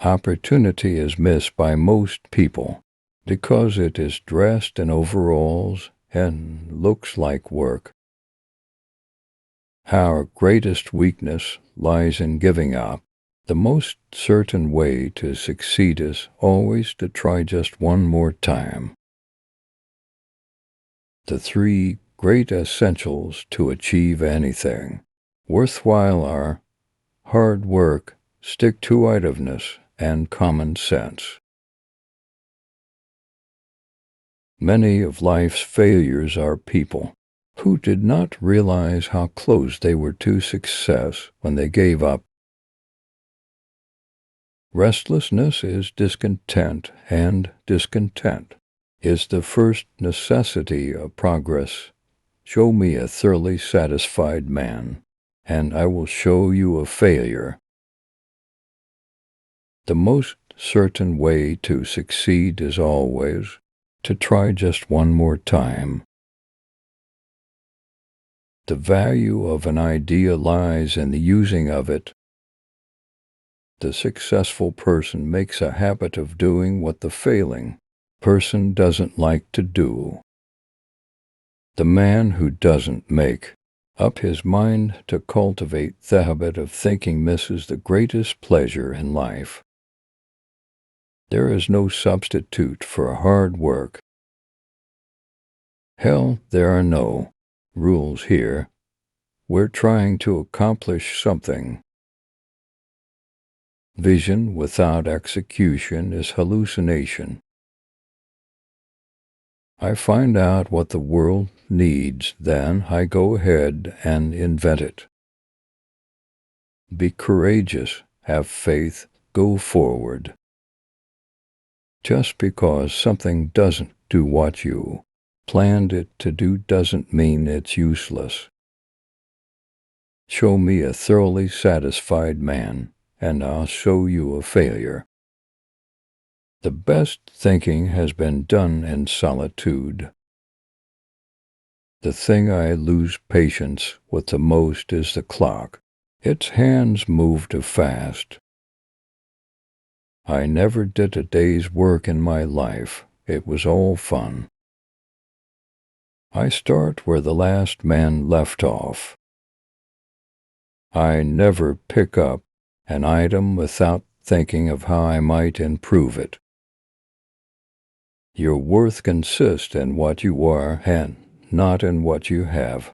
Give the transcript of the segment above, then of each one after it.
Opportunity is missed by most people because it is dressed in overalls and looks like work. Our greatest weakness lies in giving up. The most certain way to succeed is always to try just one more time. The three great essentials to achieve anything worthwhile are hard work, stick-to-itiveness, and common sense. Many of life's failures are people who did not realize how close they were to success when they gave up. Restlessness is discontent, and discontent is the first necessity of progress. Show me a thoroughly satisfied man, and I will show you a failure. The most certain way to succeed is always to try just one more time. The value of an idea lies in the using of it. The successful person makes a habit of doing what the failing person doesn't like to do. The man who doesn't make up his mind to cultivate the habit of thinking misses the greatest pleasure in life. There is no substitute for hard work. Hell, there are no rules here. We're trying to accomplish something. Vision without execution is hallucination. I find out what the world needs, then I go ahead and invent it. Be courageous, have faith, go forward. Just because something doesn't do what you planned it to do doesn't mean it's useless. Show me a thoroughly satisfied man, and I'll show you a failure. The best thinking has been done in solitude. The thing I lose patience with the most is the clock. Its hands move too fast. I never did a day's work in my life. It was all fun. I start where the last man left off. I never pick up an item without thinking of how I might improve it. Your worth consists in what you are and not in what you have.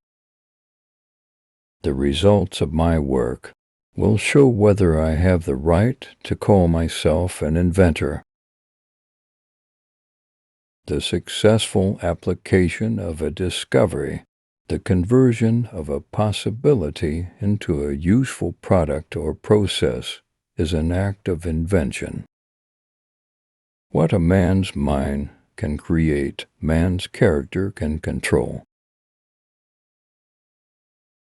The results of my work will show whether I have the right to call myself an inventor. The successful application of a discovery, the conversion of a possibility into a useful product or process, is an act of invention. What a man's mind can create, man's character can control.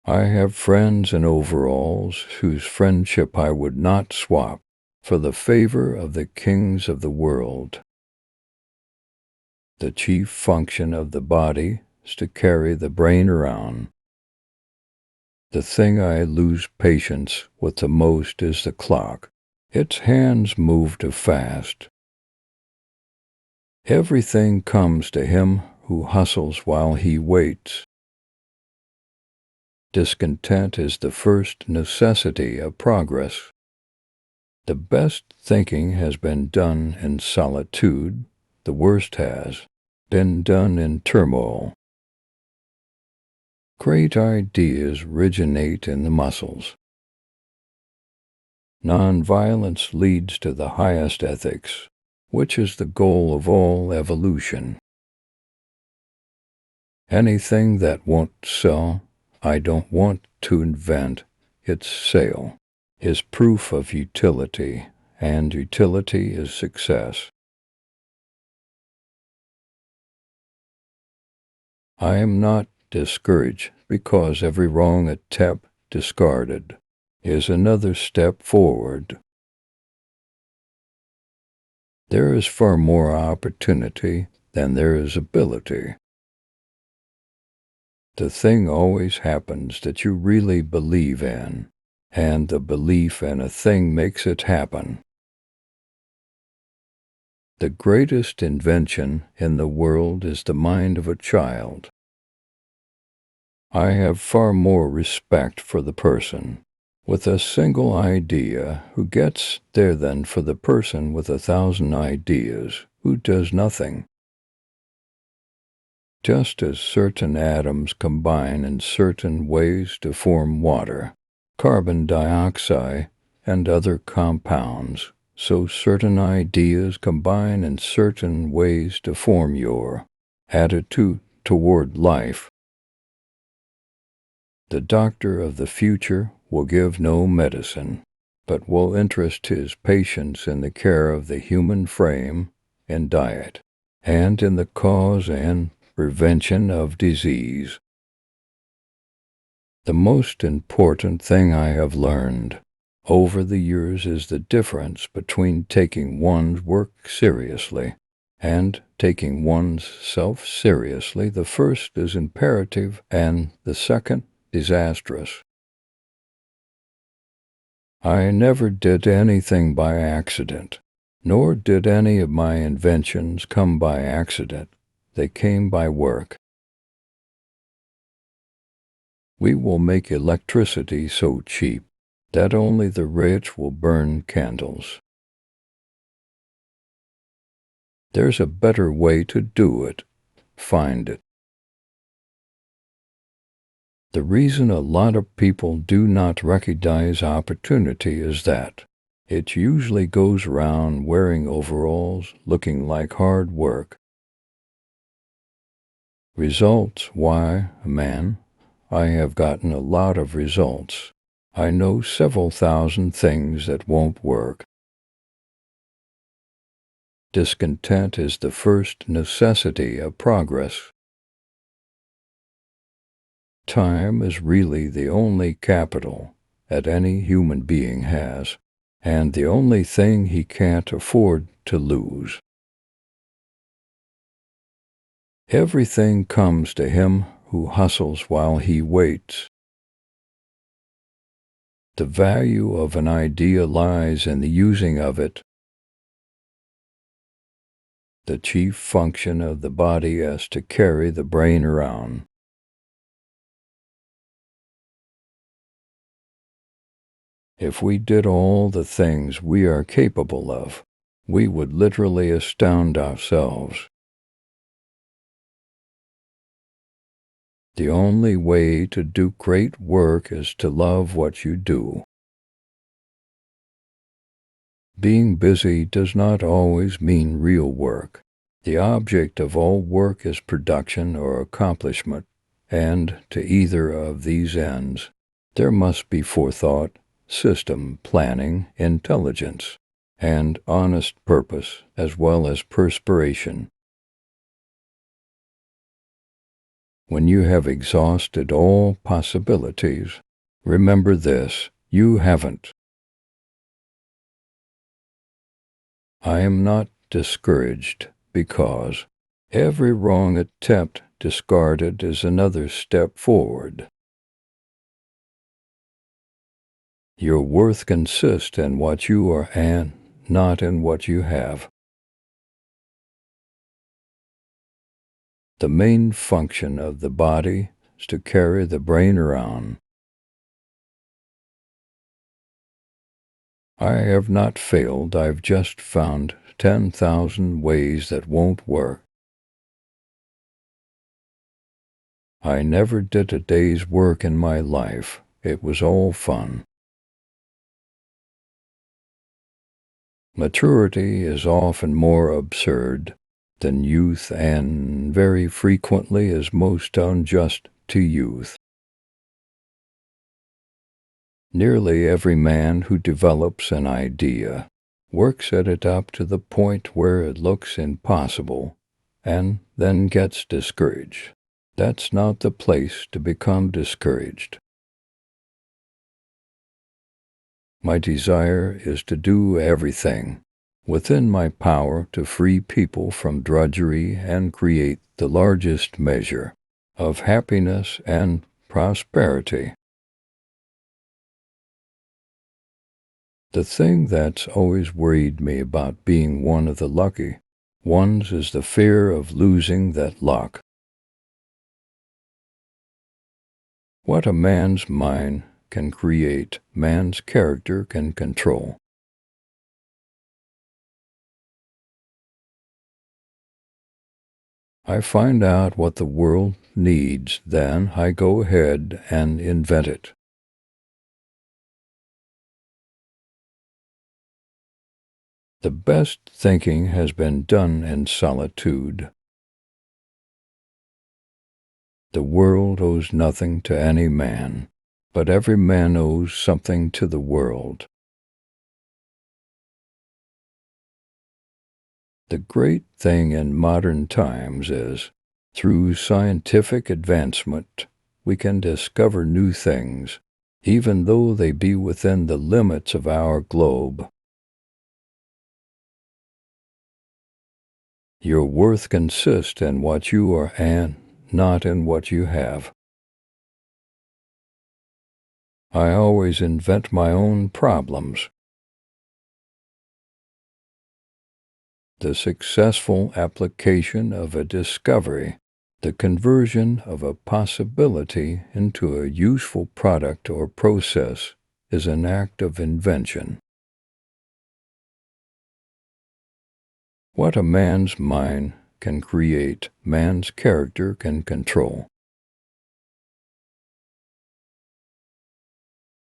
I have friends in overalls whose friendship I would not swap for the favor of the kings of the world. The chief function of the body is to carry the brain around. The thing I lose patience with the most is the clock. Its hands move too fast. Everything comes to him who hustles while he waits. Discontent is the first necessity of progress. The best thinking has been done in solitude. The worst has been done in turmoil. Great ideas originate in the muscles. Nonviolence leads to the highest ethics, which is the goal of all evolution. Anything that won't sell, I don't want to invent its sale, is proof of utility, and utility is success. I am not discouraged because every wrong attempt discarded is another step forward. There is far more opportunity than there is ability. The thing always happens that you really believe in, and the belief in a thing makes it happen. The greatest invention in the world is the mind of a child. I have far more respect for the person with a single idea who gets there than for the person with 1,000 ideas who does nothing. Just as certain atoms combine in certain ways to form water, carbon dioxide, and other compounds, so certain ideas combine in certain ways to form your attitude toward life. The doctor of the future will give no medicine, but will interest his patients in the care of the human frame, in diet, and in the cause and prevention of disease. The most important thing I have learned over the years is the difference between taking one's work seriously and taking one's self seriously. The first is imperative and the second disastrous. I never did anything by accident, nor did any of my inventions come by accident. They came by work. We will make electricity so cheap that only the rich will burn candles. There's a better way to do it. Find it. The reason a lot of people do not recognize opportunity is that it usually goes around wearing overalls, looking like hard work. Results, why, man, I have gotten a lot of results. I know several thousand things that won't work. Discontent is the first necessity of progress. Time is really the only capital that any human being has, and the only thing he can't afford to lose. Everything comes to him who hustles while he waits. The value of an idea lies in the using of it. The chief function of the body is to carry the brain around. If we did all the things we are capable of, we would literally astound ourselves. The only way to do great work is to love what you do. Being busy does not always mean real work. The object of all work is production or accomplishment, and to either of these ends, there must be forethought, system planning, intelligence, and honest purpose, as well as perspiration. When you have exhausted all possibilities, remember this: you haven't. I am not discouraged because every wrong attempt discarded is another step forward. Your worth consists in what you are and not in what you have. The main function of the body is to carry the brain around. I have not failed. I've just found 10,000 ways that won't work. I never did a day's work in my life. It was all fun. Maturity is often more absurd than youth and very frequently is most unjust to youth. Nearly every man who develops an idea works at it up to the point where it looks impossible and then gets discouraged. That's not the place to become discouraged. My desire is to do everything within my power to free people from drudgery and create the largest measure of happiness and prosperity. The thing that's always worried me about being one of the lucky One's is the fear of losing that lock. What a man's mind can create, man's character can control. I find out what the world needs, then I go ahead and invent it. The best thinking has been done in solitude. The world owes nothing to any man, but every man owes something to the world. The great thing in modern times is, through scientific advancement, we can discover new things, even though they be within the limits of our globe. Your worth consists in what you are and not in what you have. I always invent my own problems. The successful application of a discovery, the conversion of a possibility into a useful product or process, is an act of invention. What a man's mind can create, man's character can control.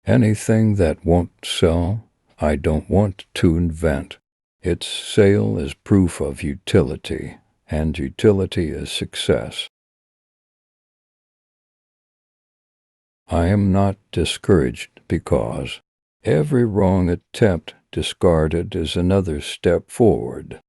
Anything that won't sell, I don't want to invent. Its sale is proof of utility, and utility is success. I am not discouraged because every wrong attempt discarded is another step forward.